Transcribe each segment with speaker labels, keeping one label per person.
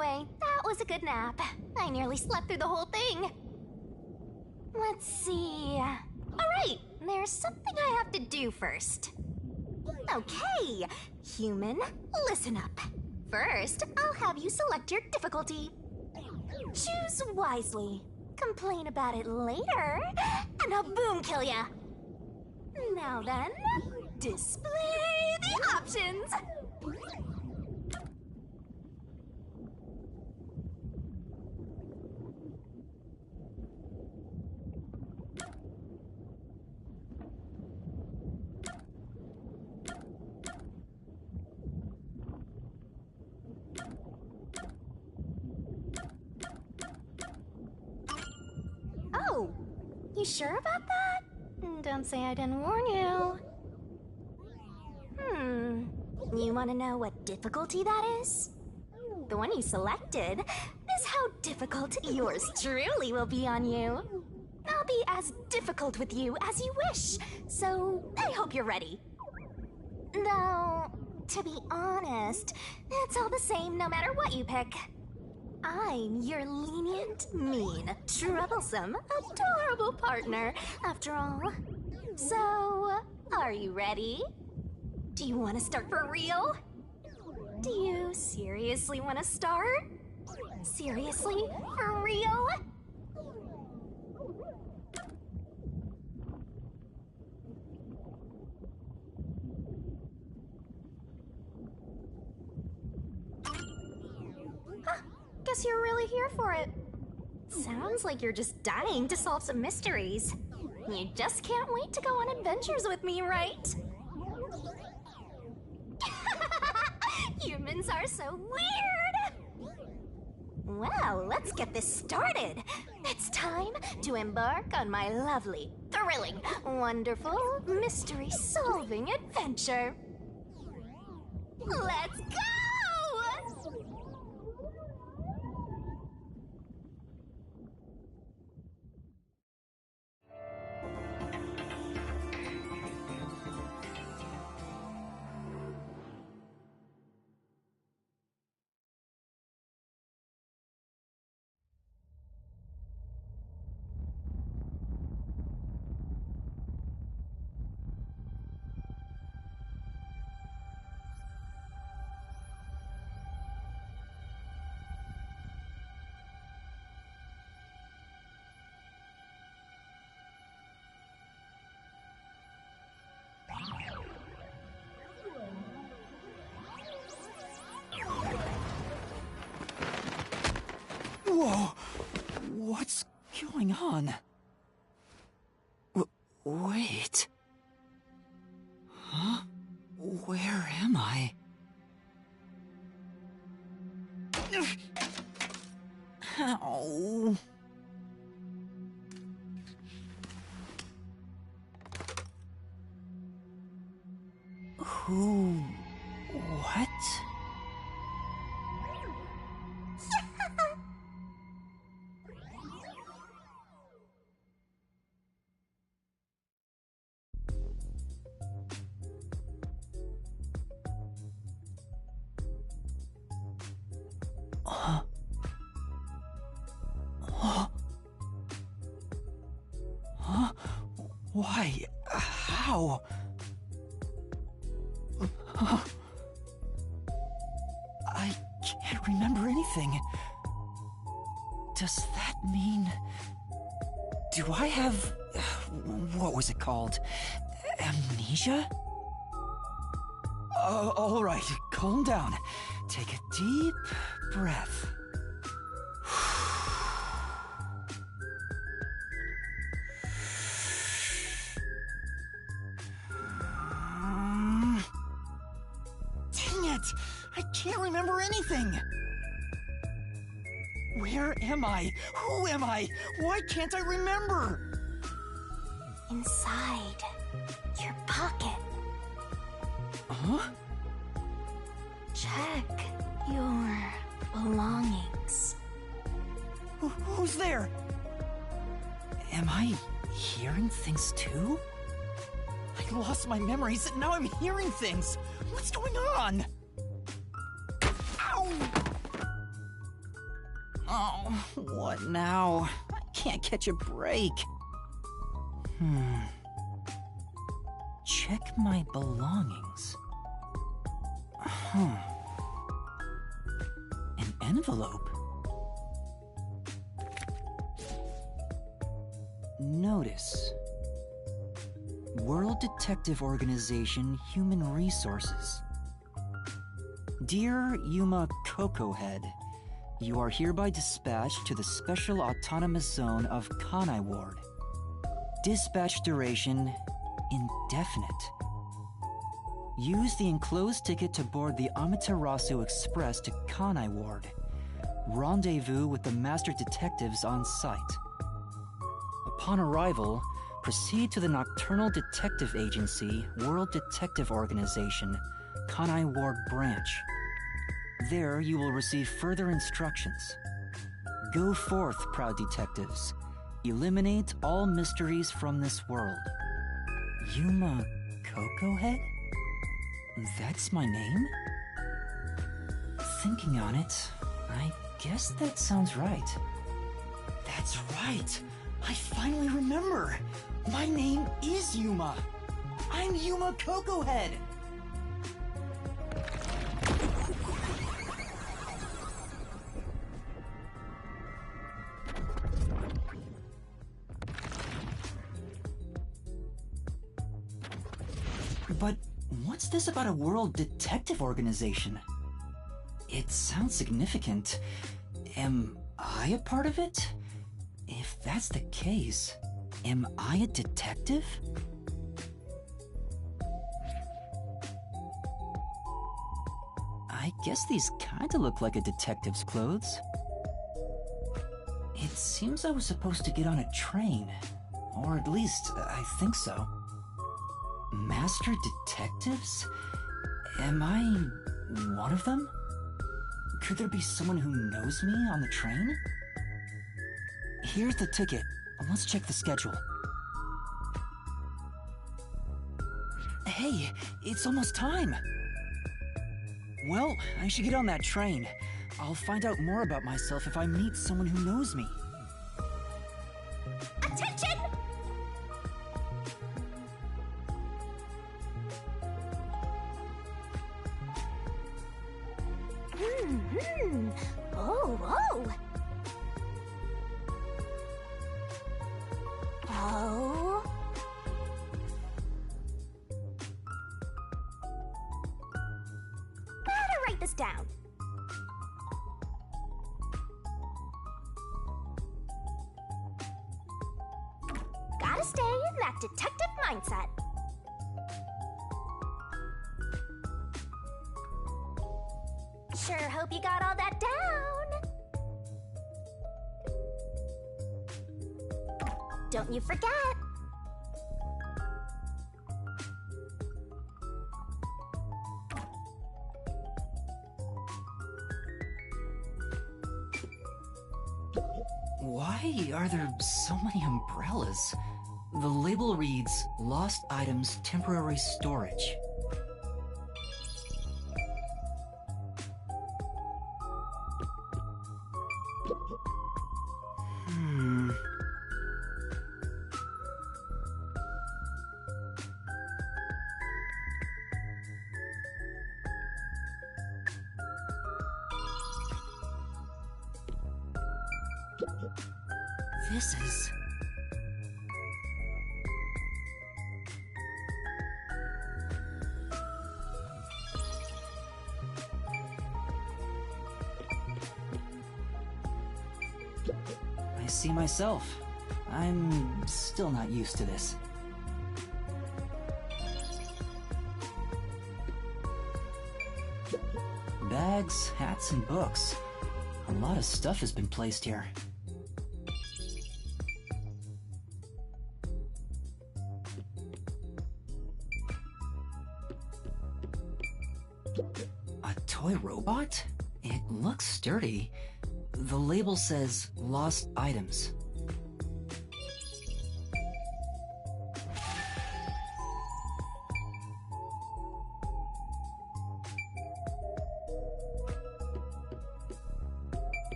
Speaker 1: Anyway, that was a good nap. I nearly slept through the whole thing. Let's see. Alright, there's something I have to do first. Okay, human, listen up. First, I'll have you select your difficulty. Choose wisely. Complain about it later, and I'll boom kill ya. Now then, display the options. Oh, you sure about that? Don't say I didn't warn you. You want to know what difficulty that is? The one you selected is how difficult yours truly will be on you. I'll be as difficult with you as you wish, so I hope you're ready. Though, to be honest, it's all the same no matter what you pick. I'm your lenient, mean, troublesome, adorable partner, after all. So, are you ready? Do you want to start for real? Do you seriously want to start? Seriously? For real? Huh, guess you're really here for it. Sounds like you're just dying to solve some mysteries. You just can't wait to go on adventures with me, right? Humans are so weird! Well, let's get this started. It's time to embark on my lovely, thrilling, wonderful, mystery-solving adventure. Let's go!
Speaker 2: Whoa! What's going on? Wait. Huh? Where am I? Ow. Who? What? Why? How? I can't remember anything. Does that mean... Do I have... what was it called? Amnesia? All right, calm down. Take a deep breath. I can't remember anything! Where am I? Who am I? Why can't I remember?
Speaker 1: Inside your pocket.
Speaker 2: Huh?
Speaker 1: Check your belongings.
Speaker 2: Who's there? Am I hearing things too? I lost my memories and now I'm hearing things. What's going on? Ow! Oh, what now? I can't catch a break. Check my belongings. An envelope. Notice. World Detective Organization Human Resources. Dear Yuma Cocohead, you are hereby dispatched to the Special Autonomous Zone of Kanai Ward. Dispatch duration indefinite. Use the enclosed ticket to board the Amaterasu Express to Kanai Ward. Rendezvous with the Master Detectives on site. Upon arrival, proceed to the Nocturnal Detective Agency, World Detective Organization, Kanai Ward Branch. There you will receive further instructions. Go forth, proud detectives. Eliminate all mysteries from this world. Yuma Cocohead? That's my name? Thinking on it, I guess that sounds right. That's right! I finally remember! My name is Yuma! I'm Yuma Cocohead! But what's this about a World Detective Organization? It sounds significant. Am I a part of it? If that's the case, am I a detective? I guess these kinda look like a detective's clothes. It seems I was supposed to get on a train. Or at least, I think so. Master detectives? Am I one of them? Could there be someone who knows me on the train? Here's the ticket. Let's check the schedule. Hey, it's almost time! Well, I should get on that train. I'll find out more about myself if I meet someone who knows me.
Speaker 1: Attention! Oh. Oh. Better write this down. Gotta stay in that detective mindset. Sure hope you got all that down. Don't you forget.
Speaker 2: Why are there so many umbrellas? The label reads, Lost Items Temporary Storage. This is... I see myself. I'm still not used to this. Bags, hats, and books. A lot of stuff has been placed here. A toy robot? It looks sturdy. The label says lost items.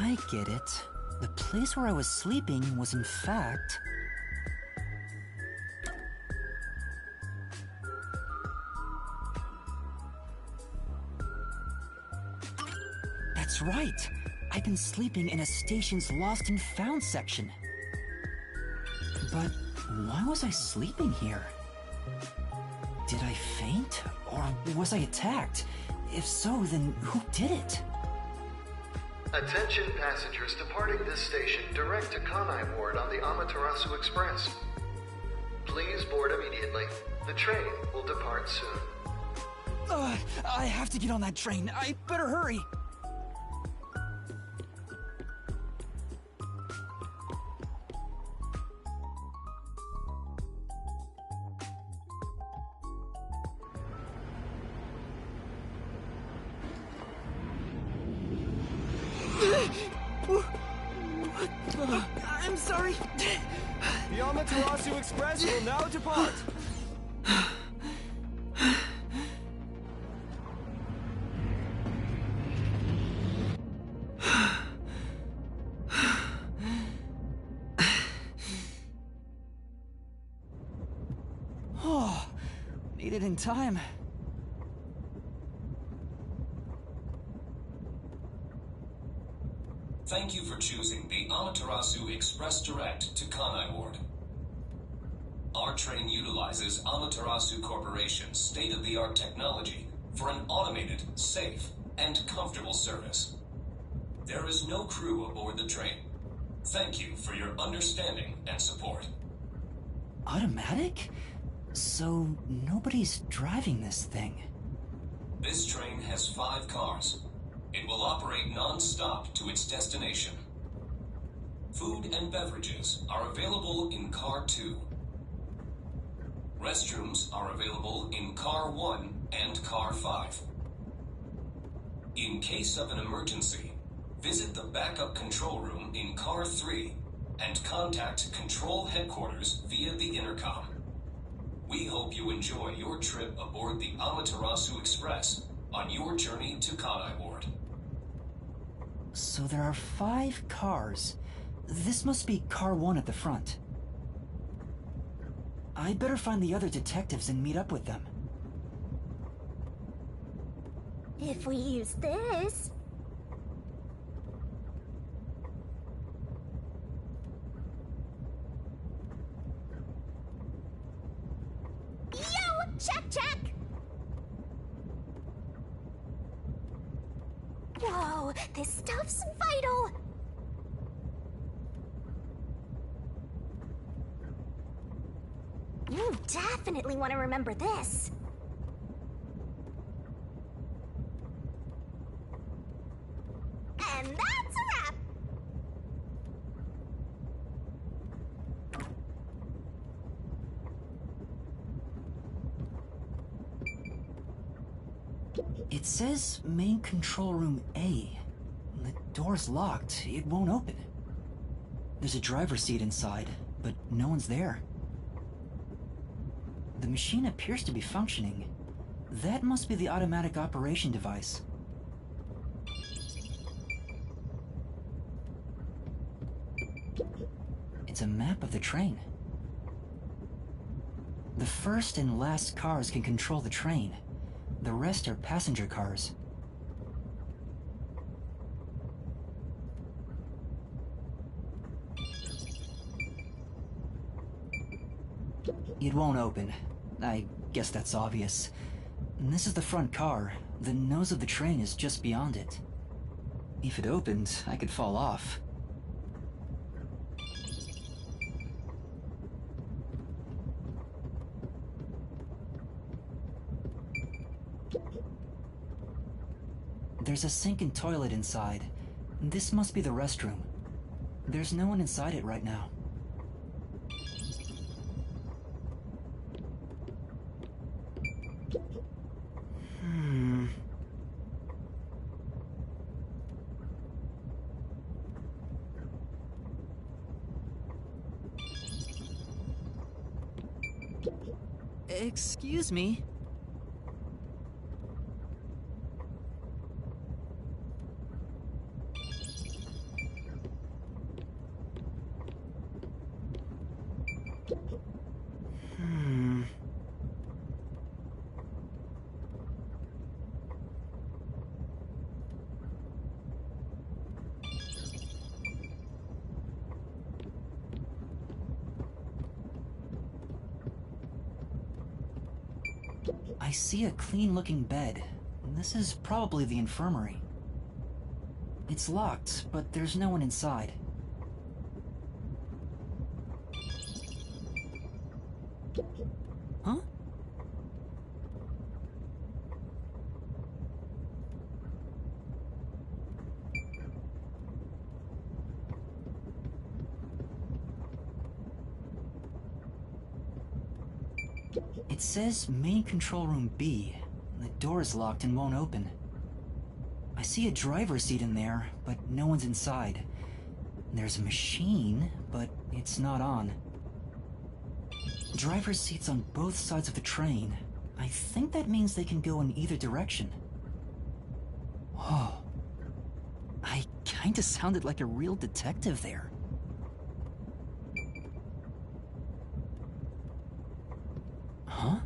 Speaker 2: I get it. The place where I was sleeping was in fact... That's right! I've been sleeping in a station's lost and found section. But why was I sleeping here? Did I faint? Or was I attacked? If so, then who did it?
Speaker 3: Attention passengers departing this station direct to Kanai Ward on the Amaterasu Express. Please board immediately. The train will depart soon.
Speaker 2: I have to get on that train. I better hurry. I'm sorry.
Speaker 4: The Amaterasu Express will now depart.
Speaker 2: Oh, made it in time.
Speaker 5: Thank you for choosing the Amaterasu Express Direct to Kanai Ward. Our train utilizes Amaterasu Corporation's state-of-the-art technology for an automated, safe, and comfortable service. There is no crew aboard the train. Thank you for your understanding and support.
Speaker 2: Automatic? So nobody's driving this thing.
Speaker 5: This train has 5 cars. It will operate non-stop to its destination. Food and beverages are available in Car 2. Restrooms are available in Car 1 and Car 5. In case of an emergency, visit the backup control room in Car 3 and contact Control Headquarters via the intercom. We hope you enjoy your trip aboard the Amaterasu Express on your journey to Kanai Ward.
Speaker 2: So there are 5 cars. This must be Car 1 at the front. I better find the other detectives and meet up with them.
Speaker 1: If we use this... Yo! Check, check! Whoa, this stuff's vital! You definitely want to remember this. And that's a wrap!
Speaker 2: It says main control room A. The door's locked. It won't open. There's a driver's seat inside, but no one's there. The machine appears to be functioning. That must be the automatic operation device. It's a map of the train. The first and last cars can control the train. The rest are passenger cars. It won't open. I guess that's obvious. And this is the front car. The nose of the train is just beyond it. If it opened, I could fall off. There's a sink and toilet inside. This must be the restroom. There's no one inside it right now. Excuse me. I see a clean-looking bed. This is probably the infirmary. It's locked, but there's no one inside. Huh? It says main control room B. The door is locked and won't open. I see a driver's seat in there, but no one's inside. There's a machine, but it's not on. Driver's seats on both sides of the train. I think that means they can go in either direction. Oh. I kinda sounded like a real detective there. Huh?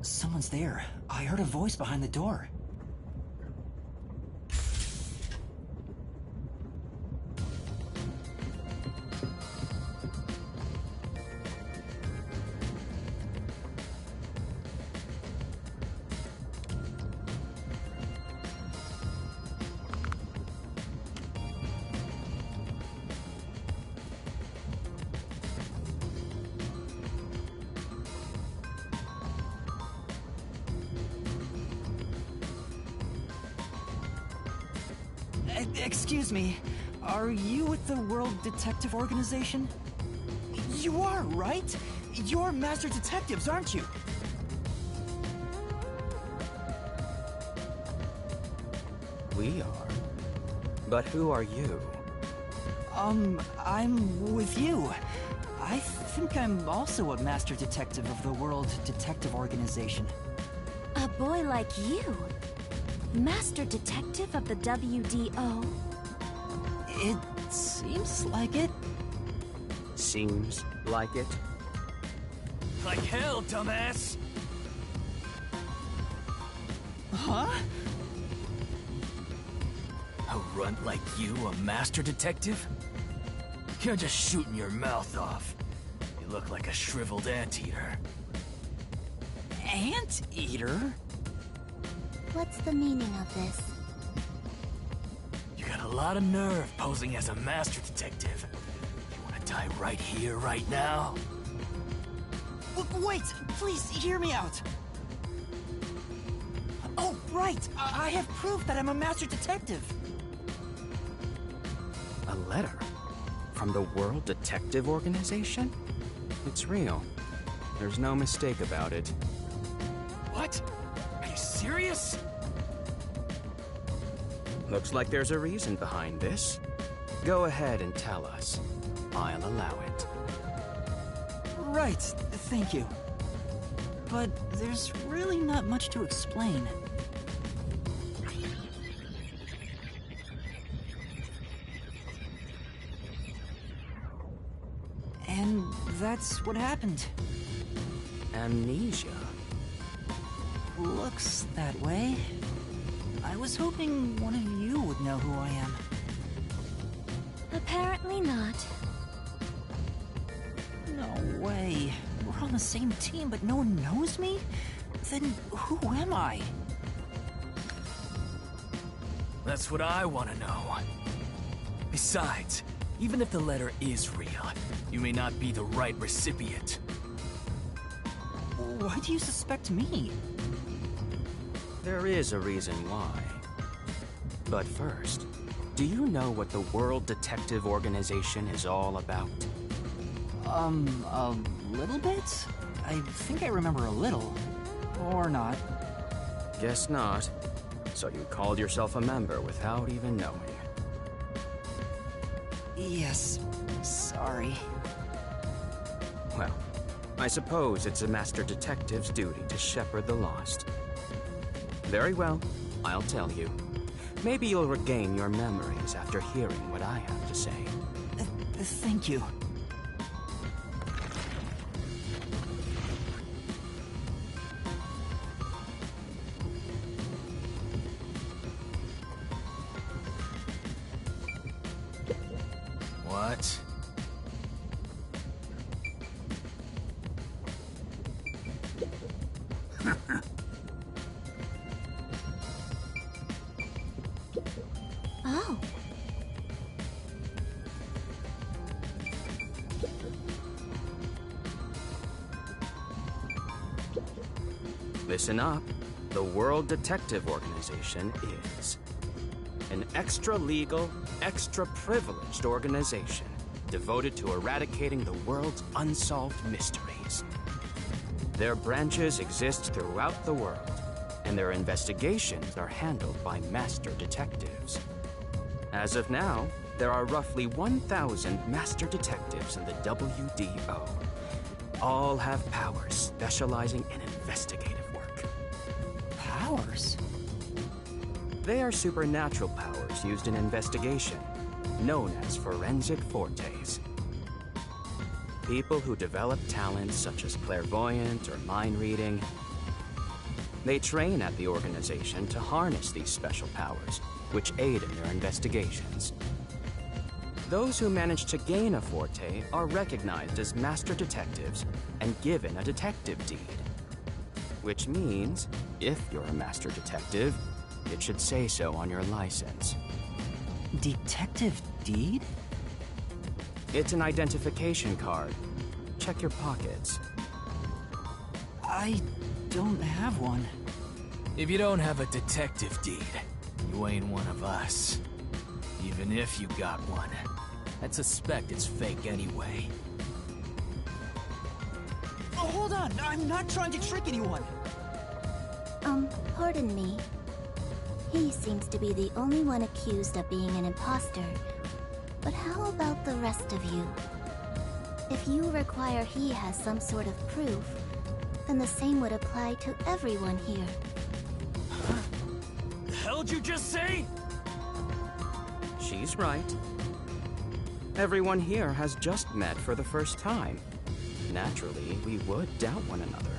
Speaker 2: Someone's there. I heard a voice behind the door. Excuse me, are you with the World Detective Organization? You are, right? You're master detectives, aren't you?
Speaker 6: We are. But who are you?
Speaker 2: I'm with you. I think I'm also a master detective of the World Detective Organization.
Speaker 1: A boy like you? Master detective of the WDO?
Speaker 2: It seems like it.
Speaker 6: Seems like it?
Speaker 4: Like hell, dumbass!
Speaker 2: Huh?
Speaker 4: A runt like you, a master detective? You're just shooting your mouth off. You look like a shriveled anteater.
Speaker 2: Anteater?
Speaker 7: What's the meaning of this?
Speaker 4: You got a lot of nerve posing as a master detective. You wanna die right here, right now?
Speaker 2: Wait, please hear me out. Oh, right. I have proof that I'm a master detective.
Speaker 6: A letter? From the World Detective Organization? It's real. There's no mistake about it.
Speaker 4: What? Are you serious?
Speaker 6: Looks like there's a reason behind this. Go ahead and tell us. I'll allow it.
Speaker 2: Right, thank you. But there's really not much to explain. And that's what happened.
Speaker 6: Amnesia?
Speaker 2: Looks that way. I was hoping one of you would know who I am.
Speaker 1: Apparently not.
Speaker 2: No way. We're on the same team, but no one knows me? Then who am I?
Speaker 4: That's what I want to know. Besides, even if the letter is real, you may not be the right recipient.
Speaker 2: Why do you suspect me?
Speaker 6: There is a reason why. But first, do you know what the World Detective Organization is all about?
Speaker 2: A little bit? I think I remember a little. Or not.
Speaker 6: Guess not. So you called yourself a member without even knowing.
Speaker 2: Yes. Sorry.
Speaker 6: Well, I suppose it's a master detective's duty to shepherd the lost. Very well, I'll tell you. Maybe you'll regain your memories after hearing what I have to say.
Speaker 2: Thank you.
Speaker 6: Listen up. The World Detective Organization is an extra-legal, extra-privileged organization devoted to eradicating the world's unsolved mysteries. Their branches exist throughout the world, and their investigations are handled by master detectives. As of now, there are roughly 1,000 master detectives in the WDO. All have powers specializing in investigative work.
Speaker 2: Powers?
Speaker 6: They are supernatural powers used in investigation, known as forensic fortes. People who develop talents such as clairvoyant or mind reading. They train at the organization to harness these special powers, which aid in their investigations. Those who manage to gain a forte are recognized as master detectives and given a detective deed. Which means, if you're a master detective, it should say so on your license.
Speaker 2: Detective deed?
Speaker 6: It's an identification card. Check your pockets.
Speaker 2: I don't have one.
Speaker 4: If you don't have a detective deed, you ain't one of us. Even if you got one, I'd suspect it's fake anyway.
Speaker 2: Oh, hold on! I'm not trying to trick anyone!
Speaker 7: Pardon me. He seems to be the only one accused of being an imposter. But how about the rest of you? If you require he has some sort of proof, then the same would apply to everyone here.
Speaker 4: The hell'd you just say?
Speaker 6: She's right. Everyone here has just met for the first time. Naturally, we would doubt one another.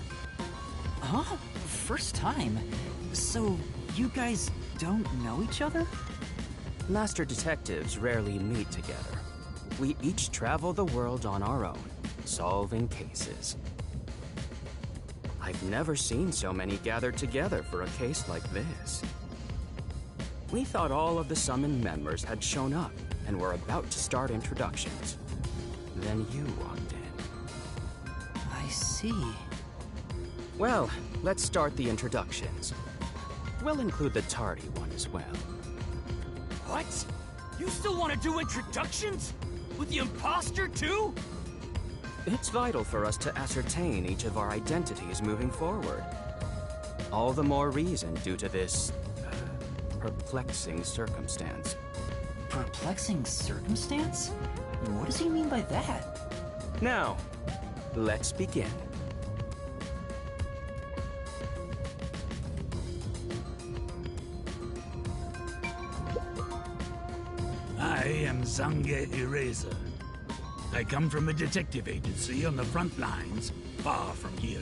Speaker 2: Huh? First time? So, you guys don't know each other?
Speaker 6: Master detectives rarely meet together. We each travel the world on our own, solving cases. I've never seen so many gathered together for a case like this. We thought all of the summoned members had shown up and were about to start introductions. Then you walked in.
Speaker 2: I see.
Speaker 6: Well, let's start the introductions. We'll include the tardy one as well.
Speaker 4: What? You still want to do introductions? With the imposter too?
Speaker 6: It's vital for us to ascertain each of our identities moving forward. All the more reason due to this perplexing circumstance.
Speaker 2: Perplexing circumstance? What does he mean by that?
Speaker 6: Now, let's begin.
Speaker 8: I am Zange Eraser. I come from a detective agency on the front lines, far from here.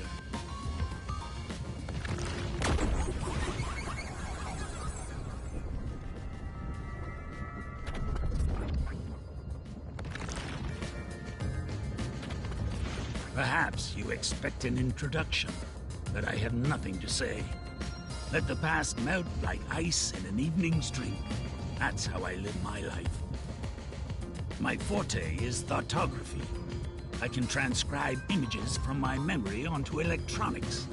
Speaker 8: Perhaps you expect an introduction, but I have nothing to say. Let the past melt like ice in an evening's drink. That's how I live my life. My forte is thoughtography. I can transcribe images from my memory onto electronics.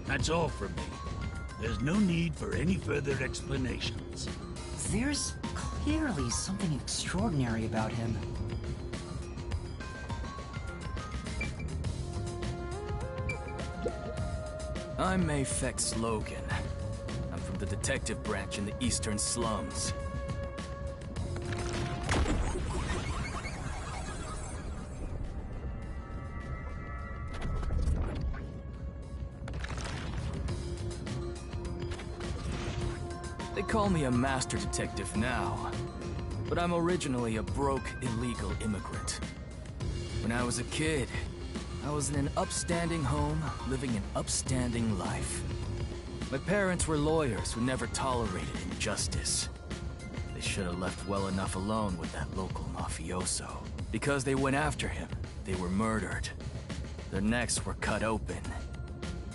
Speaker 8: That's all for me. There's no need for any further explanations.
Speaker 2: There's clearly something extraordinary about him.
Speaker 4: I'm Mayfex Logan. I'm from the detective branch in the eastern slums. They call me a master detective now, but I'm originally a broke, illegal immigrant. When I was a kid, I was in an upstanding home, living an upstanding life. My parents were lawyers who never tolerated injustice. They should have left well enough alone with that local mafioso. Because they went after him, they were murdered. Their necks were cut open,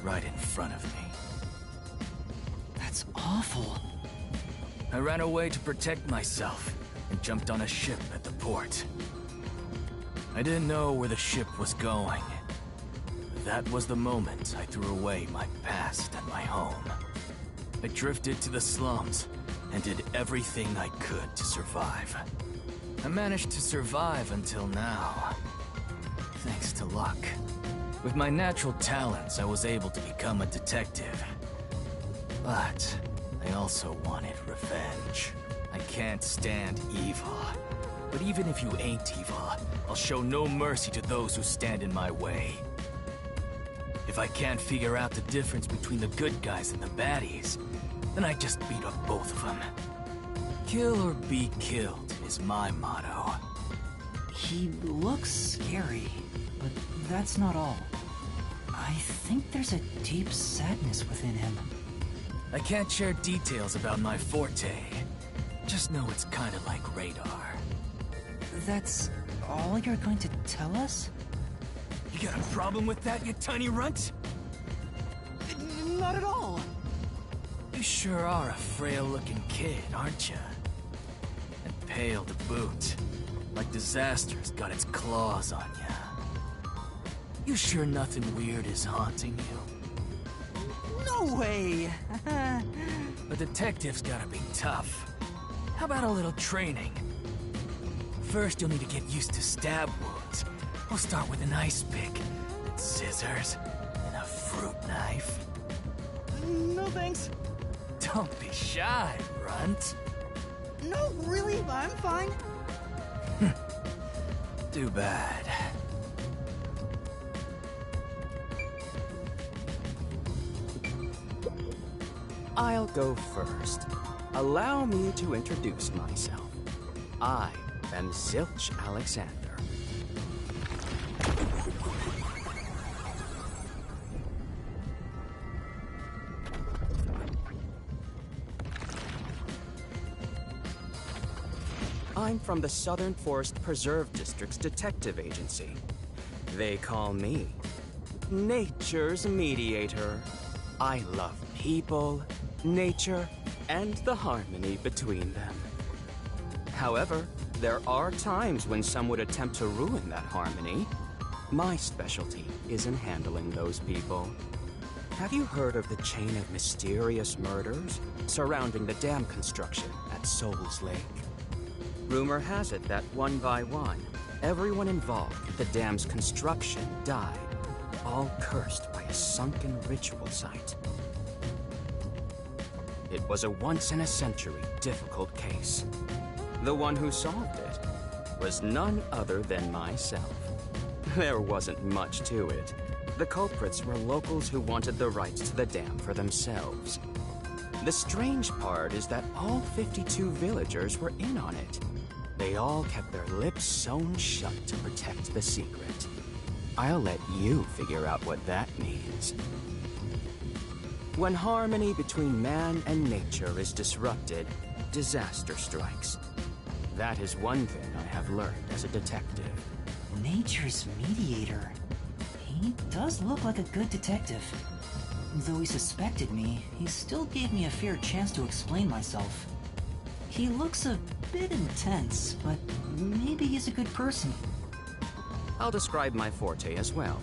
Speaker 4: right in front of me.
Speaker 2: That's awful.
Speaker 4: I ran away to protect myself and jumped on a ship at the port. I didn't know where the ship was going. That was the moment I threw away my past and my home. I drifted to the slums and did everything I could to survive. I managed to survive until now, thanks to luck. With my natural talents, I was able to become a detective. But I also wanted revenge. I can't stand evil. But even if you ain't evil, I'll show no mercy to those who stand in my way. If I can't figure out the difference between the good guys and the baddies, then I just beat up both of them. Kill or be killed is my motto.
Speaker 2: He looks scary, but that's not all. I think there's a deep sadness within him.
Speaker 4: I can't share details about my forte. Just know it's kinda like radar.
Speaker 2: That's all you're going to tell us?
Speaker 4: You got a problem with that, you tiny runt?
Speaker 2: Not at all.
Speaker 4: You sure are a frail-looking kid, aren't you? And pale to boot. Like disaster's got its claws on you. You sure nothing weird is haunting you?
Speaker 2: No way!
Speaker 4: A detective's gotta be tough. How about a little training? First, you'll need to get used to stab wounds. We'll start with an ice pick, and scissors, and a fruit knife.
Speaker 2: No thanks.
Speaker 4: Don't be shy, runt.
Speaker 2: No, really, I'm fine.
Speaker 4: Too bad.
Speaker 6: I'll go first. Allow me to introduce myself. I am Zilch Alexander. I'm from the Southern Forest Preserve District's detective agency. They call me Nature's Mediator. I love people, nature, and the harmony between them. However, there are times when some would attempt to ruin that harmony. My specialty is in handling those people. Have you heard of the chain of mysterious murders surrounding the dam construction at Souls Lake? Rumor has it that one by one, everyone involved with the dam's construction died, all cursed by a sunken ritual site. It was a once-in-a-century difficult case. The one who solved it was none other than myself. There wasn't much to it. The culprits were locals who wanted the rights to the dam for themselves. The strange part is that all 52 villagers were in on it. They all kept their lips sewn shut to protect the secret. I'll let you figure out what that means. When harmony between man and nature is disrupted, disaster strikes. That is one thing I have learned as a detective.
Speaker 2: Nature's mediator. He does look like a good detective. Though he suspected me, he still gave me a fair chance to explain myself. He looks a bit intense, but maybe he's a good person.
Speaker 6: I'll describe my forte as well.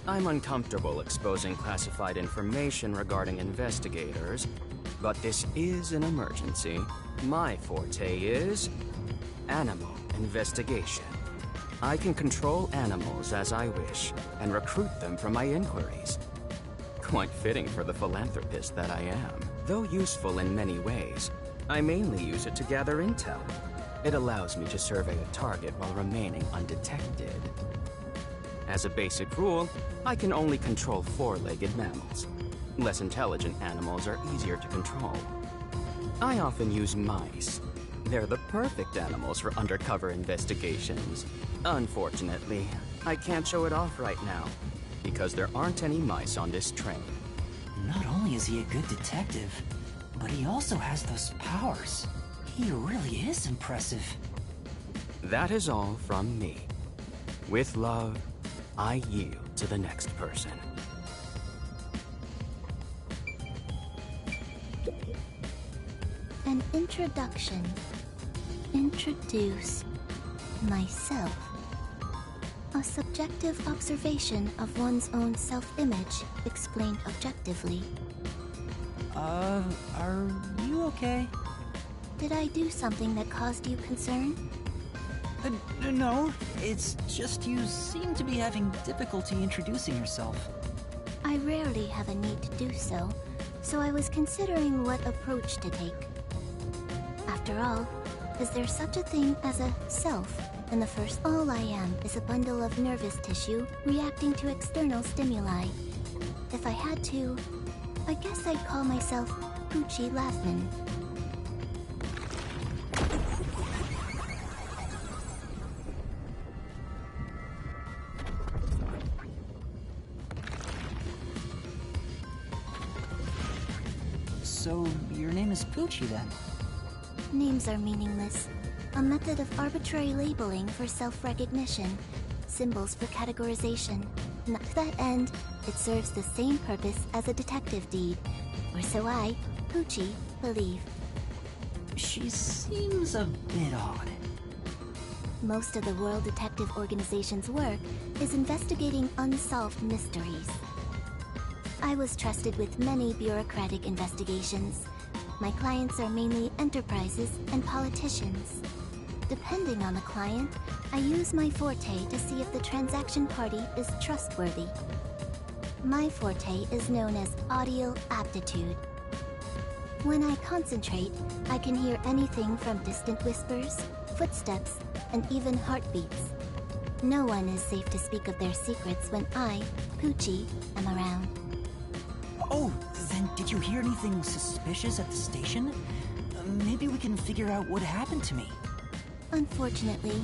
Speaker 6: I'm uncomfortable exposing classified information regarding investigators, but this is an emergency. My forte is animal investigation. I can control animals as I wish and recruit them for my inquiries. Quite fitting for the philanthropist that I am. Though useful in many ways, I mainly use it to gather intel. It allows me to survey a target while remaining undetected. As a basic rule, I can only control four-legged mammals. Less intelligent animals are easier to control. I often use mice. They're the perfect animals for undercover investigations. Unfortunately, I can't show it off right now, because there aren't any mice on this train.
Speaker 2: Not only is he a good detective, but he also has those powers. He really is impressive.
Speaker 6: That is all from me. With love, I yield to the next person.
Speaker 7: An introduction. Introduce myself. A subjective observation of one's own self-image, explained objectively.
Speaker 2: Are you okay?
Speaker 7: Did I do something that caused you concern?
Speaker 2: No, it's just you seem to be having difficulty introducing yourself.
Speaker 7: I rarely have a need to do so, so I was considering what approach to take. After all, is there such a thing as a self? And the first all I am is a bundle of nervous tissue reacting to external stimuli. If I had to, I guess I'd call myself Poochie Laughman.
Speaker 2: So, your name is Poochie then?
Speaker 7: Names are meaningless. A method of arbitrary labeling for self-recognition. Symbols for categorization. And to that end, it serves the same purpose as a detective deed. Or so I, Poochie, believe.
Speaker 2: She seems a bit odd.
Speaker 7: Most of the World Detective Organization's work is investigating unsolved mysteries. I was trusted with many bureaucratic investigations. My clients are mainly enterprises and politicians. Depending on the client, I use my forte to see if the transaction party is trustworthy. My forte is known as audio aptitude. When I concentrate, I can hear anything from distant whispers, footsteps, and even heartbeats. No one is safe to speak of their secrets when I, Poochie, am around.
Speaker 2: Oh, then did you hear anything suspicious at the station? Maybe we can figure out what happened to me.
Speaker 7: Unfortunately,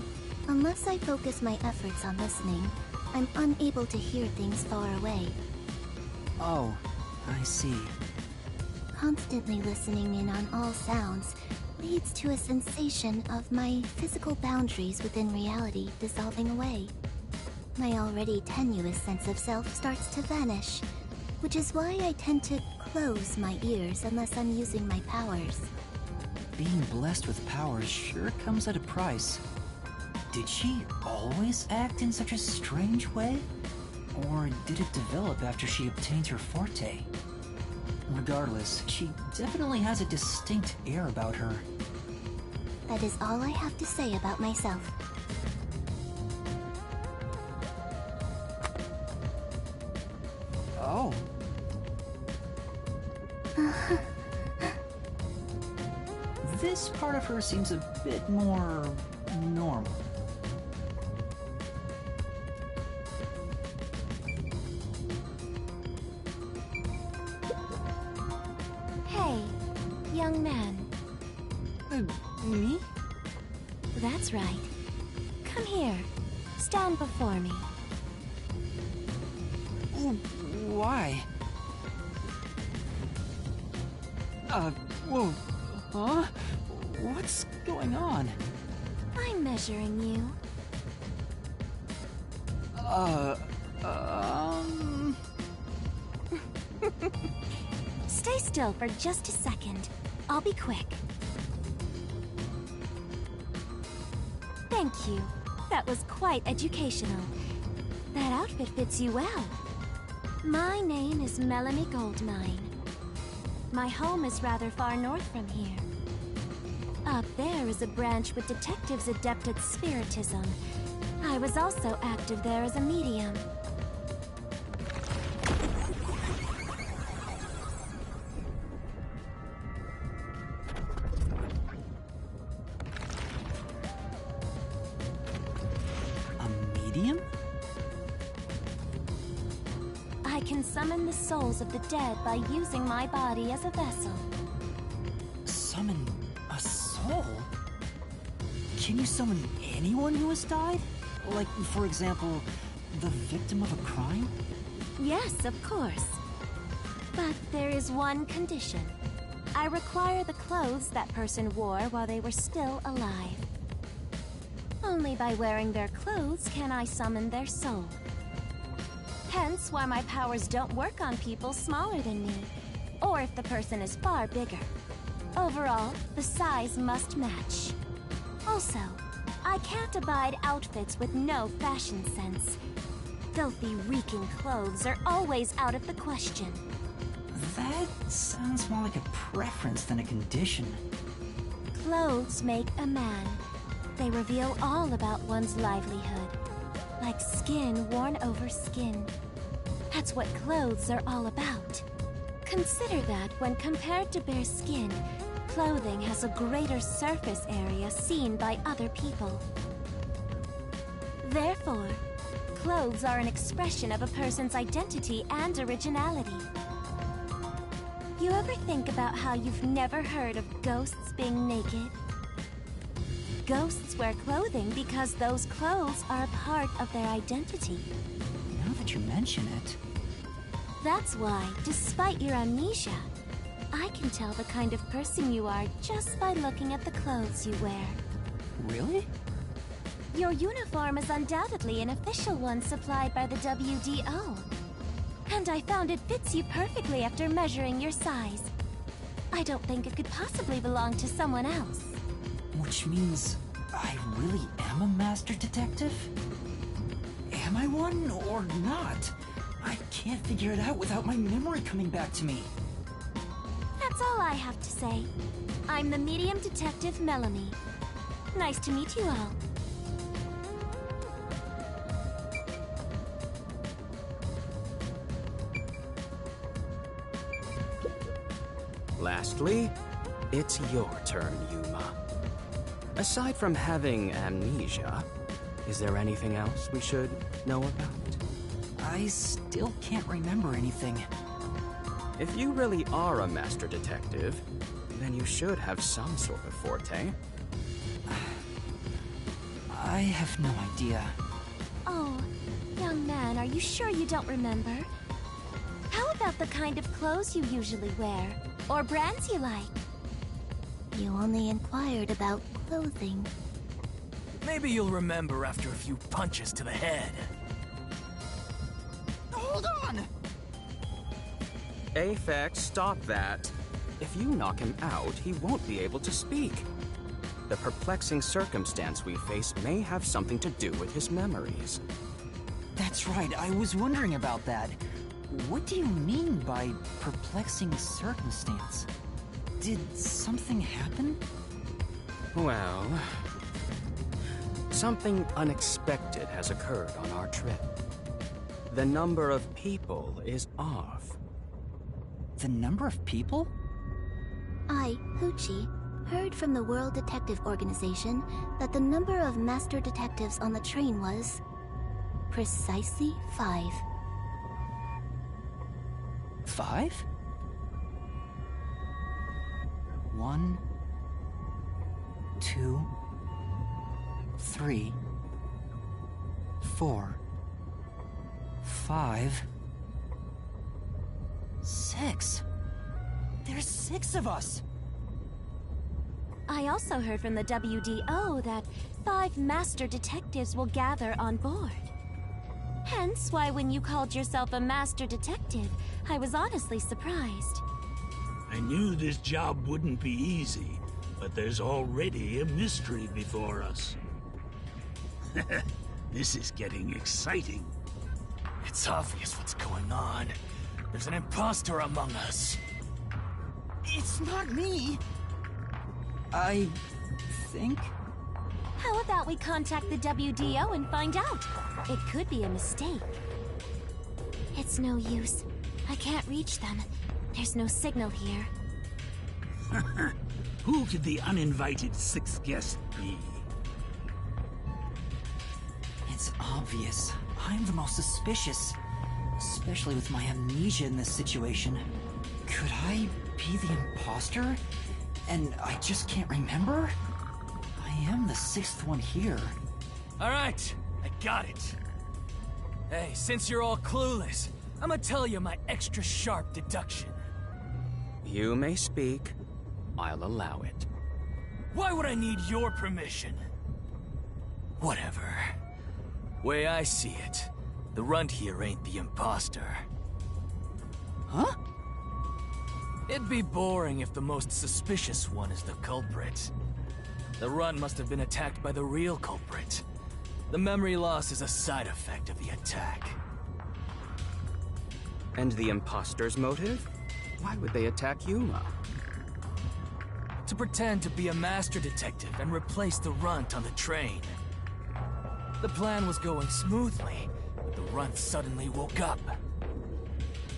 Speaker 7: unless I focus my efforts on listening, I'm unable to hear things far away.
Speaker 2: Oh, I see.
Speaker 7: Constantly listening in on all sounds leads to a sensation of my physical boundaries within reality dissolving away. My already tenuous sense of self starts to vanish, which is why I tend to close my ears unless I'm using my powers.
Speaker 2: Being blessed with powers sure comes at a price. Did she always act in such a strange way? Or did it develop after she obtained her forte? Regardless, she definitely has a distinct air about her.
Speaker 7: That is all I have to say about myself.
Speaker 2: Oh. This part of her seems a bit more normal.
Speaker 1: Hey, young man.
Speaker 2: Me?
Speaker 1: That's right. Come here. Stand before me.
Speaker 2: Why? Whoa. Huh? What's going on?
Speaker 1: I'm measuring you. Stay still for just a second. I'll be quick. Thank you. That was quite educational. That outfit fits you well. My name is Melanie Goldmine. My home is rather far north from here. Up there is a branch with detectives adept at spiritism. I was also active there as a medium.
Speaker 2: A medium?
Speaker 1: I can summon the souls of the dead by using my body as a vessel.
Speaker 2: Summon a soul? Can you summon anyone who has died? Like, for example, the victim of a crime?
Speaker 1: Yes, of course. But there is one condition. I require the clothes that person wore while they were still alive. Only by wearing their clothes can I summon their soul. Hence why my powers don't work on people smaller than me, or if the person is far bigger. Overall, the size must match. Also, I can't abide outfits with no fashion sense. Filthy, reeking clothes are always out of the question.
Speaker 2: That sounds more like a preference than a condition.
Speaker 1: Clothes make a man. They reveal all about one's livelihood. Like skin worn over skin. That's what clothes are all about. Consider that when compared to bare skin, clothing has a greater surface area seen by other people. Therefore, clothes are an expression of a person's identity and originality. You ever think about how you've never heard of ghosts being naked? Ghosts wear clothing because those clothes are a part of their identity.
Speaker 2: Now that you mention it...
Speaker 1: That's why, despite your amnesia, I can tell the kind of person you are just by looking at the clothes you wear.
Speaker 2: Really?
Speaker 1: Your uniform is undoubtedly an official one supplied by the WDO. And I found it fits you perfectly after measuring your size. I don't think it could possibly belong to someone else.
Speaker 2: Which means I really am a master detective? Am I one or not? I can't figure it out without my memory coming back to me.
Speaker 1: That's all I have to say. I'm the medium detective Melanie. Nice to meet you all.
Speaker 6: Lastly, it's your turn, Yuma. Aside from having amnesia, is there anything else we should know about?
Speaker 2: I still can't remember anything.
Speaker 6: If you really are a master detective, then you should have some sort of forte.
Speaker 2: I have no idea.
Speaker 1: Oh, young man, are you sure you don't remember? How about the kind of clothes you usually wear? Or brands you like?
Speaker 7: You only inquired about clothing.
Speaker 4: Maybe you'll remember after a few punches to the head.
Speaker 2: Hold on!
Speaker 6: Aphex, stop that. If you knock him out, he won't be able to speak. The perplexing circumstance we face may have something to do with his memories.
Speaker 2: That's right, I was wondering about that. What do you mean by perplexing circumstance? Did something happen?
Speaker 6: Well, something unexpected has occurred on our trip. The number of people is off.
Speaker 2: The number of people?
Speaker 7: I, Hoochie, heard from the World Detective Organization that the number of master detectives on the train was precisely 5.
Speaker 2: 5? 1, 2, 3, 4, 5, 6. There's 6 of us!
Speaker 1: I also heard from the WDO that 5 master detectives will gather on board. Hence why when you called yourself a master detective, I was honestly surprised.
Speaker 8: I knew this job wouldn't be easy, but there's already a mystery before us. This is getting exciting.
Speaker 4: It's obvious what's going on. There's an imposter among us.
Speaker 2: It's not me! I think?
Speaker 1: How about we contact the WDO and find out? It could be a mistake. It's no use. I can't reach them. There's no signal here.
Speaker 8: Who could the uninvited 6th guest be?
Speaker 2: It's obvious. I'm the most suspicious. Especially with my amnesia in this situation. Could I be the imposter? And I just can't remember? I am the 6th one here.
Speaker 4: Alright, I got it. Hey, since you're all clueless, I'm gonna tell you my extra sharp deduction.
Speaker 6: You may speak. I'll allow it.
Speaker 4: Why would I need your permission? Whatever. Way I see it, the runt here ain't the imposter.
Speaker 2: Huh?
Speaker 4: It'd be boring if the most suspicious one is the culprit. The run must have been attacked by the real culprit. The memory loss is a side effect of the attack.
Speaker 6: And the imposter's motive? Why would they attack Yuma?
Speaker 4: To pretend to be a master detective and replace the runt on the train. The plan was going smoothly, but the runt suddenly woke up.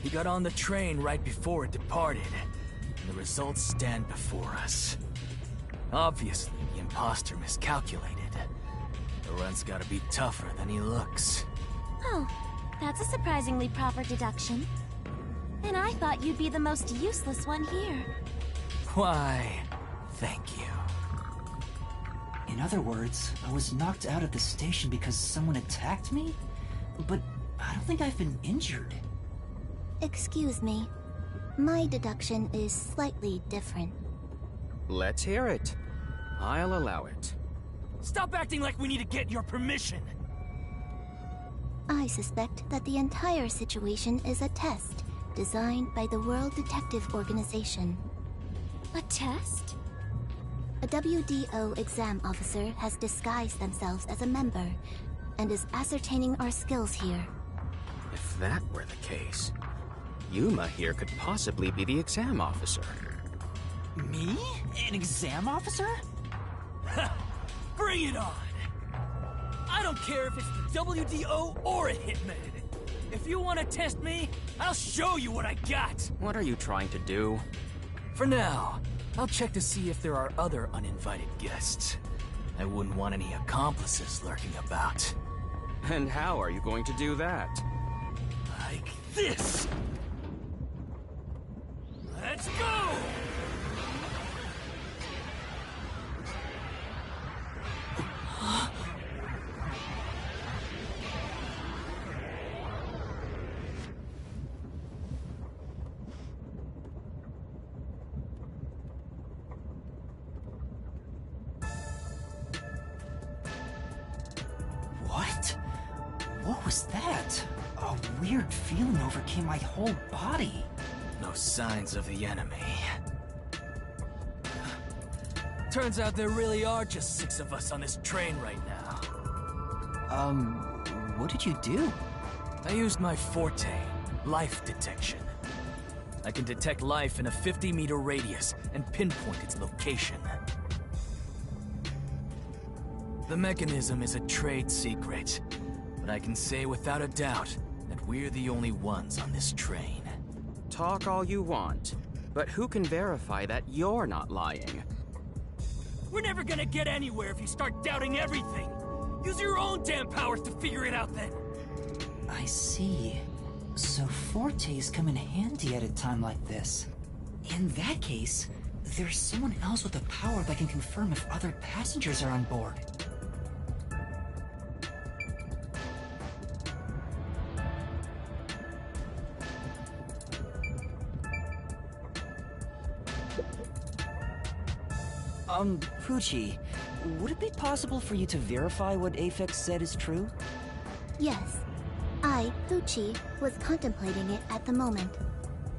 Speaker 4: He got on the train right before it departed, and the results stand before us. Obviously, the imposter miscalculated. The runt's gotta be tougher than he looks.
Speaker 1: Oh, that's a surprisingly proper deduction. And I thought you'd be the most useless one here.
Speaker 4: Why, thank you.
Speaker 2: In other words, I was knocked out of the station because someone attacked me? But I don't think I've been injured.
Speaker 7: Excuse me. My deduction is slightly different.
Speaker 6: Let's hear it. I'll allow it.
Speaker 4: Stop acting like we need to get your permission!
Speaker 7: I suspect that the entire situation is a test designed by the World Detective Organization.
Speaker 1: A test?
Speaker 7: A WDO exam officer has disguised themselves as a member and is ascertaining our skills here.
Speaker 6: If that were the case, Yuma here could possibly be the exam officer.
Speaker 2: Me? An exam officer?
Speaker 4: Bring it on! I don't care if it's the WDO or a hitman. If you want to test me, I'll show you what I got!
Speaker 6: What are you trying to do?
Speaker 4: For now, I'll check to see if there are other uninvited guests. I wouldn't want any accomplices lurking about.
Speaker 6: And how are you going to do that?
Speaker 4: Like this! Let's go!
Speaker 2: What was that? A weird feeling overcame my whole body.
Speaker 4: No signs of the enemy. Turns out there really are just 6 of us on this train right now.
Speaker 2: What did you do?
Speaker 4: I used my forte, life detection. I can detect life in a 50-meter radius and pinpoint its location. The mechanism is a trade secret, but I can say without a doubt that we're the only ones on this train.
Speaker 6: Talk all you want, but who can verify that you're not lying?
Speaker 4: We're never gonna get anywhere if you start doubting everything! Use your own damn powers to figure it out then!
Speaker 2: I see. So fortes come in handy at a time like this. In that case, there's someone else with a power that can confirm if other passengers are on board. Pucci, would it be possible for you to verify what Aphex said is true?
Speaker 7: Yes. I, Pucci, was contemplating it at the moment.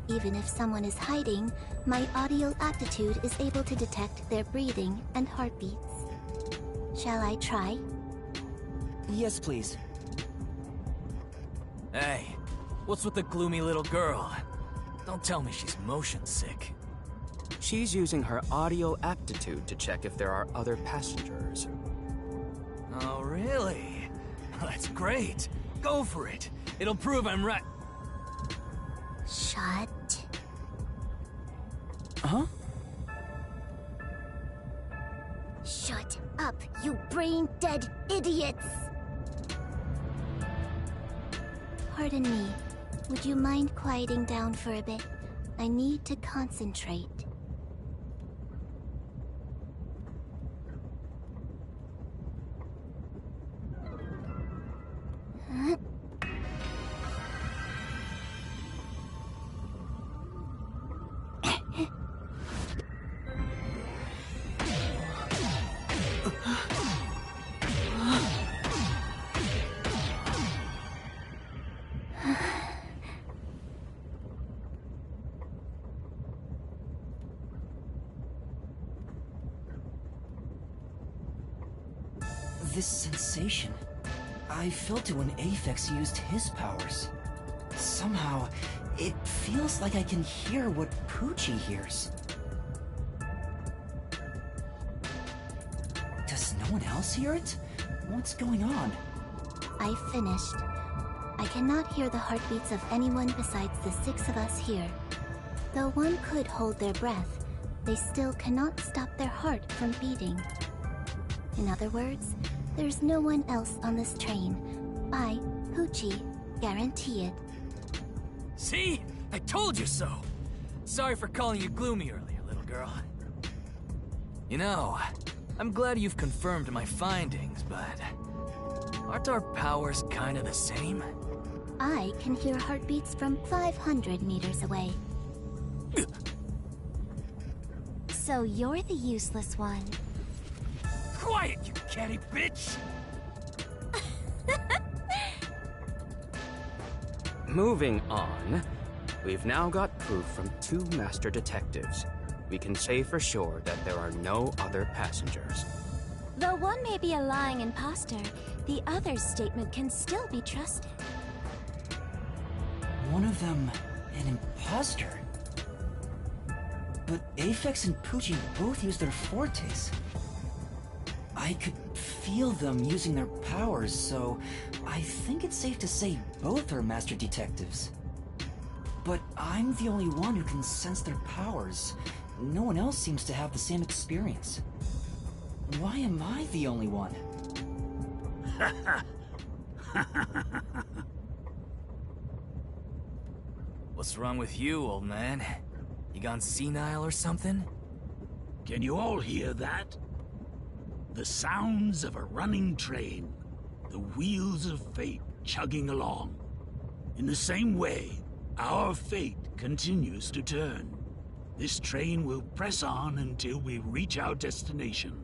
Speaker 7: Even if someone is hiding, my audio aptitude is able to detect their breathing and heartbeats. Shall I try?
Speaker 2: Yes, please.
Speaker 4: Hey, what's with the gloomy little girl? Don't tell me she's motion sick.
Speaker 6: She's using her audio aptitude to check if there are other passengers.
Speaker 4: Oh, really? That's great. Go for it. It'll prove I'm right.
Speaker 7: Shut.
Speaker 2: Huh?
Speaker 7: Shut up, you brain-dead idiots! Pardon me. Would you mind quieting down for a bit? I need to concentrate.
Speaker 2: this sensation. I felt it when Aphex used his powers. Somehow, it feels like I can hear what Poochie hears. Does no one else hear it? What's going on?
Speaker 7: I finished. I cannot hear the heartbeats of anyone besides the 6 of us here. Though one could hold their breath, they still cannot stop their heart from beating. In other words, there's no one else on this train. I, Poochie, guarantee it.
Speaker 4: See? I told you so! Sorry for calling you gloomy earlier, little girl. You know, I'm glad you've confirmed my findings, but aren't our powers kinda the same?
Speaker 7: I can hear heartbeats from 500 meters away. So you're the useless one.
Speaker 4: Quiet, you catty bitch!
Speaker 6: Moving on, we've now got proof from 2 master detectives. We can say for sure that there are no other passengers.
Speaker 1: Though one may be a lying imposter, the other's statement can still be trusted.
Speaker 2: One of them, an imposter? But Aphex and Poochie both use their fortes. I could feel them using their powers, so I think it's safe to say both are master detectives. But I'm the only one who can sense their powers. No one else seems to have the same experience. Why am I the only one?
Speaker 4: What's wrong with you, old man? You gone senile or something?
Speaker 8: Can you all hear that? The sounds of a running train. The wheels of fate chugging along. In the same way, our fate continues to turn. This train will press on until we reach our destination.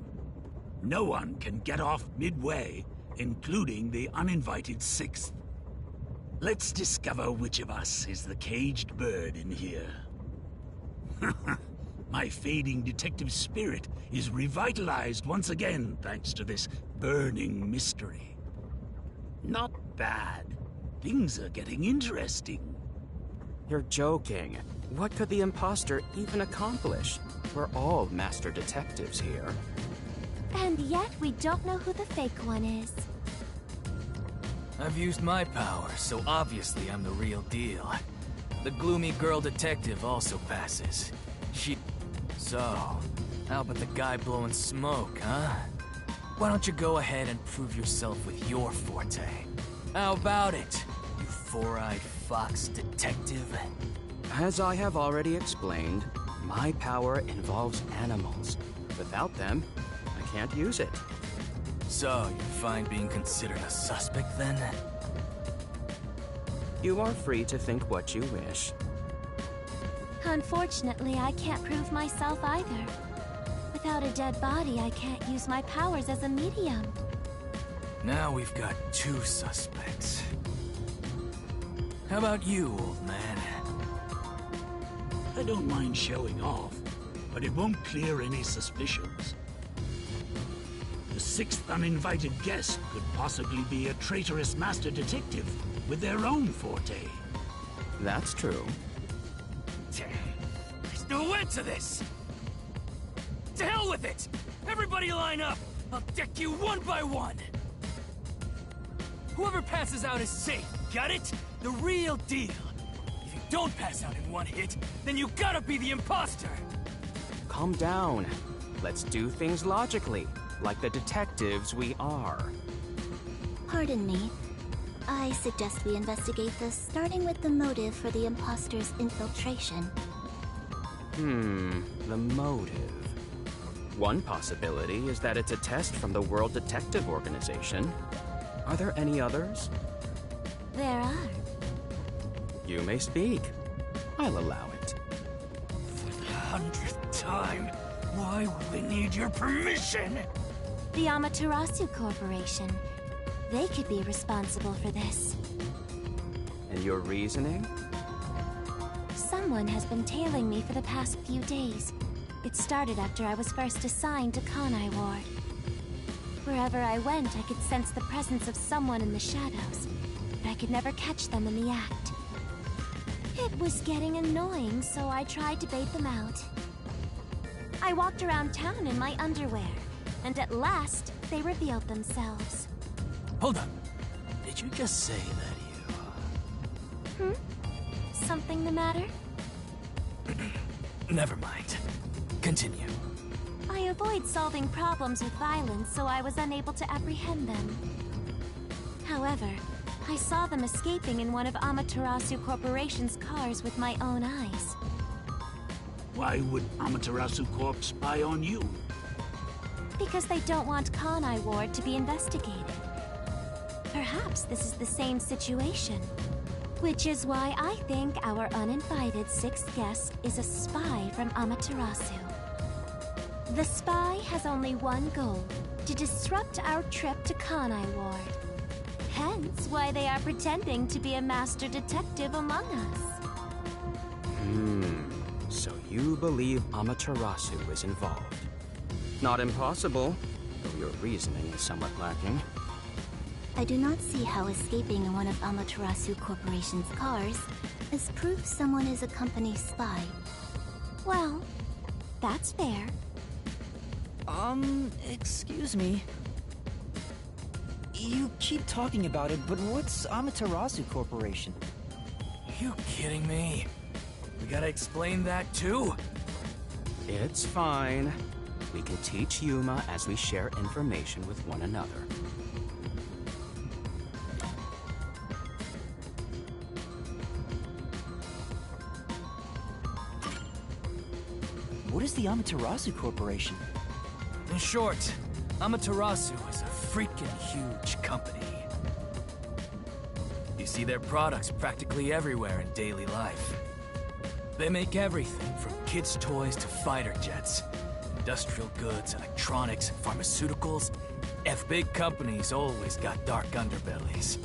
Speaker 8: No one can get off midway, including the uninvited 6th. Let's discover which of us is the caged bird in here. My fading detective spirit is revitalized once again thanks to this burning mystery. Not bad. Things are getting interesting.
Speaker 6: You're joking. What could the imposter even accomplish? We're all master detectives here.
Speaker 1: And yet we don't know who the fake one is.
Speaker 4: I've used my power, so obviously I'm the real deal. The gloomy girl detective also passes. So, how about the guy blowing smoke, huh? Why don't you go ahead and prove yourself with your forte? How about it, you four-eyed fox detective?
Speaker 6: As I have already explained, my power involves animals. Without them, I can't use it.
Speaker 4: So, you find being considered a suspect, then?
Speaker 6: You are free to think what you wish.
Speaker 1: Unfortunately, I can't prove myself either. Without a dead body, I can't use my powers as a medium.
Speaker 4: Now we've got 2 suspects. How about you, old man?
Speaker 8: I don't mind showing off, but it won't clear any suspicions. The 6th uninvited guest could possibly be a traitorous master detective with their own forte.
Speaker 6: That's true.
Speaker 4: There's no end to this! To hell with it! Everybody line up! I'll deck you one by one! Whoever passes out is safe, got it? The real deal! If you don't pass out in one hit, then you gotta be the imposter!
Speaker 6: Calm down. Let's do things logically, like the detectives we are.
Speaker 7: Pardon me. I suggest we investigate this, starting with the motive for the imposter's infiltration.
Speaker 6: The motive. One possibility is that it's a test from the World Detective Organization. Are there any others?
Speaker 1: There are.
Speaker 6: You may speak. I'll allow it.
Speaker 8: For the 100th time, why will they need your permission?
Speaker 1: The Amaterasu Corporation. They could be responsible for this.
Speaker 6: And your reasoning?
Speaker 1: Someone has been tailing me for the past few days. It started after I was first assigned to Kanai Ward. Wherever I went, I could sense the presence of someone in the shadows, but I could never catch them in the act. It was getting annoying, so I tried to bait them out. I walked around town in my underwear, and at last, they revealed themselves.
Speaker 4: Hold up. Did you just say that you...
Speaker 1: Something the matter?
Speaker 4: Never mind. Continue.
Speaker 1: I avoid solving problems with violence, so I was unable to apprehend them. However, I saw them escaping in one of Amaterasu Corporation's cars with my own eyes.
Speaker 8: Why would Amaterasu Corp spy on you?
Speaker 1: Because they don't want Kanai Ward to be investigated. Perhaps this is the same situation. Which is why I think our uninvited sixth guest is a spy from Amaterasu. The spy has only one goal: to disrupt our trip to Kanai Ward. Hence why they are pretending to be a master detective among us.
Speaker 6: So you believe Amaterasu is involved. Not impossible, though your reasoning is somewhat lacking.
Speaker 7: I do not see how escaping in one of Amaterasu Corporation's cars is proof someone is a company spy.
Speaker 1: Well, that's fair.
Speaker 2: Excuse me. You keep talking about it, but what's Amaterasu Corporation?
Speaker 4: You kidding me? We gotta explain that too?
Speaker 6: It's fine. We can teach Yuma as we share information with one another.
Speaker 2: What is the Amaterasu Corporation?
Speaker 4: In short, Amaterasu is a freaking huge company. You see their products practically everywhere in daily life. They make everything from kids' toys to fighter jets, industrial goods, electronics, pharmaceuticals. Big companies always got dark underbellies.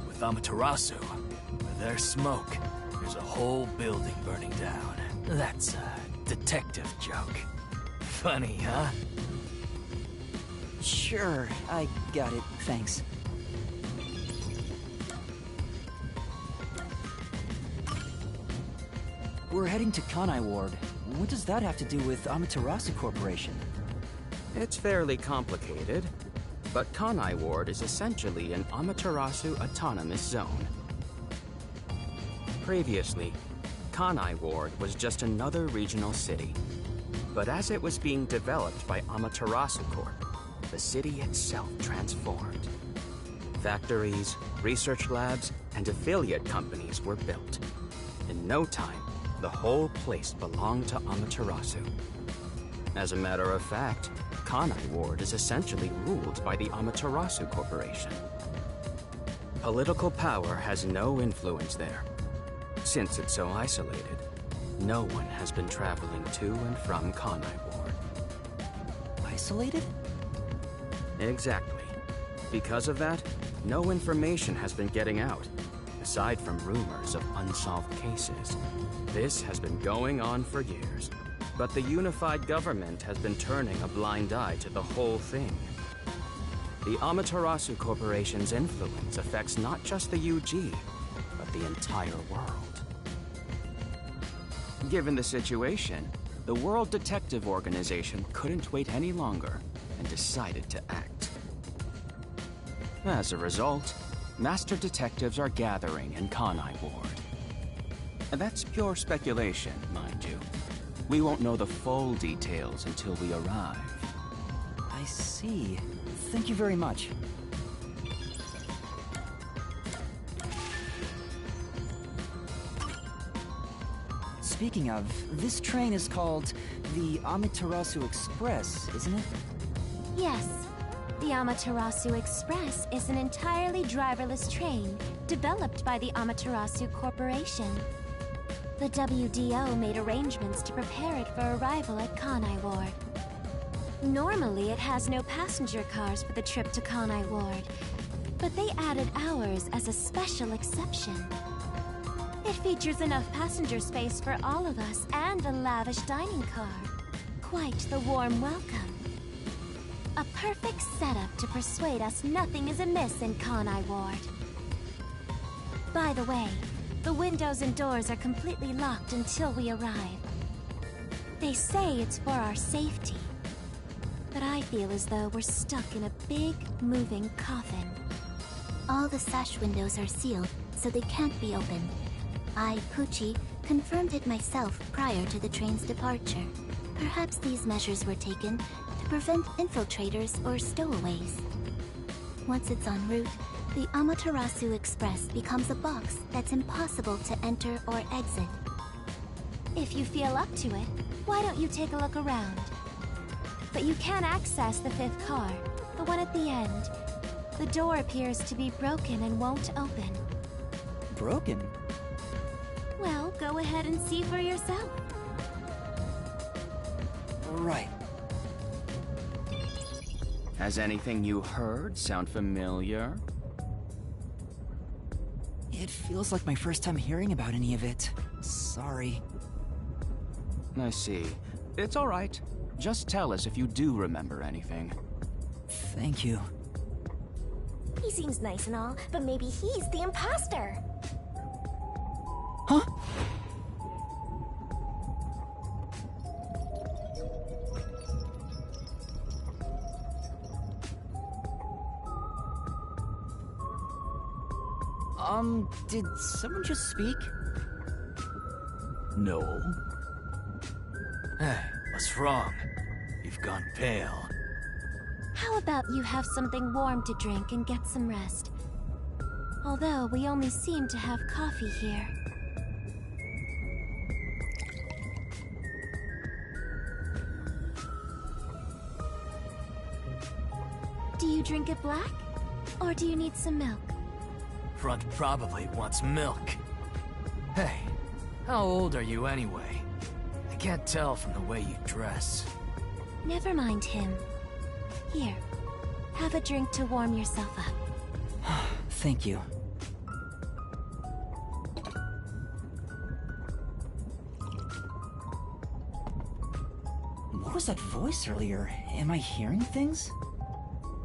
Speaker 4: With Amaterasu, where there's smoke, there's a whole building burning down. That's a detective joke. Funny, huh?
Speaker 2: Sure, I got it, thanks. We're heading to Kanai Ward. What does that have to do with Amaterasu Corporation?
Speaker 6: It's fairly complicated, but Kanai Ward is essentially an Amaterasu autonomous zone. Previously, Kanai Ward was just another regional city. But as it was being developed by Amaterasu Corp, the city itself transformed. Factories, research labs, and affiliate companies were built. In no time, the whole place belonged to Amaterasu. As a matter of fact, Kanai Ward is essentially ruled by the Amaterasu Corporation. Political power has no influence there. Since it's so isolated, no one has been traveling to and from Kanai Ward.
Speaker 2: Isolated?
Speaker 6: Exactly. Because of that, no information has been getting out, aside from rumors of unsolved cases. This has been going on for years, but the unified government has been turning a blind eye to the whole thing. The Amaterasu Corporation's influence affects not just the UG, but the entire world. Given the situation, the World Detective Organization couldn't wait any longer and decided to act. As a result, master detectives are gathering in Kanai Ward. And that's pure speculation, mind you. We won't know the full details until we arrive.
Speaker 2: I see. Thank you very much. Speaking of, this train is called the Amaterasu Express, isn't it?
Speaker 1: Yes. The Amaterasu Express is an entirely driverless train developed by the Amaterasu Corporation. The WDO made arrangements to prepare it for arrival at Kanai Ward. Normally, it has no passenger cars for the trip to Kanai Ward, but they added ours as a special exception. It features enough passenger space for all of us and a lavish dining car. Quite the warm welcome. A perfect setup to persuade us nothing is amiss in Kanai Ward. By the way, the windows and doors are completely locked until we arrive. They say it's for our safety, but I feel as though we're stuck in a big, moving coffin.
Speaker 7: All the sash windows are sealed, so they can't be opened. I, Pucci, confirmed it myself prior to the train's departure. Perhaps these measures were taken to prevent infiltrators or stowaways. Once it's en route, the Amaterasu Express becomes a box that's impossible to enter or exit.
Speaker 1: If you feel up to it, why don't you take a look around? But you can access the 5th car, the one at the end. The door appears to be broken and won't open.
Speaker 2: Broken?
Speaker 1: Well, go ahead and see for yourself.
Speaker 2: Right.
Speaker 6: Has anything you heard sound familiar?
Speaker 2: It feels like my first time hearing about any of it. Sorry.
Speaker 6: I see. It's all right. Just tell us if you do remember anything.
Speaker 2: Thank you.
Speaker 1: He seems nice and all, but maybe he's the imposter.
Speaker 2: Huh? Did someone just speak?
Speaker 8: No.
Speaker 4: Hey, what's wrong? You've gone pale.
Speaker 1: How about you have something warm to drink and get some rest? Although we only seem to have coffee here. Do you drink it black? Or do you need some milk?
Speaker 4: Front probably wants milk. Hey, how old are you anyway? I can't tell from the way you dress.
Speaker 1: Never mind him. Here, have a drink to warm yourself up.
Speaker 2: Thank you. What was that voice earlier? Am I hearing things?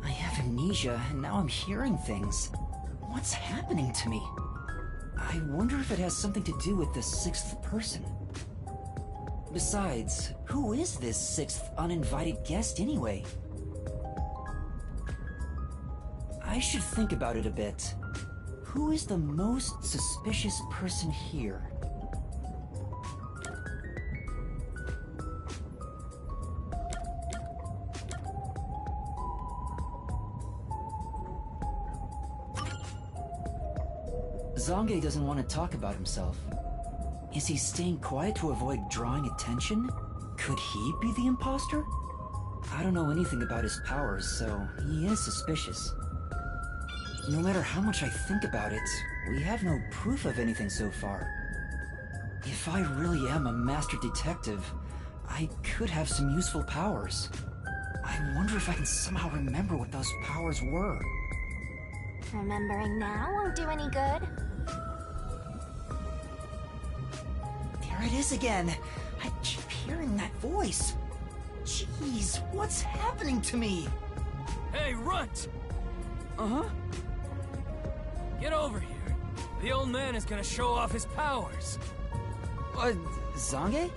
Speaker 2: I have amnesia, and now I'm hearing things. What's happening to me? I wonder if it has something to do with the 6th person. Besides, who is this 6th uninvited guest anyway? I should think about it a bit. Who is the most suspicious person here? Zange doesn't want to talk about himself. Is he staying quiet to avoid drawing attention? Could he be the imposter? I don't know anything about his powers, so he is suspicious. No matter how much I think about it, we have no proof of anything so far. If I really am a master detective, I could have some useful powers. I wonder if I can somehow remember what those powers were.
Speaker 1: Remembering now won't do any good.
Speaker 2: There it is again! I keep hearing that voice! Jeez, what's happening to me?
Speaker 4: Hey, Runt!
Speaker 2: Uh-huh?
Speaker 4: Get over here. The old man is gonna show off his powers.
Speaker 2: Zange?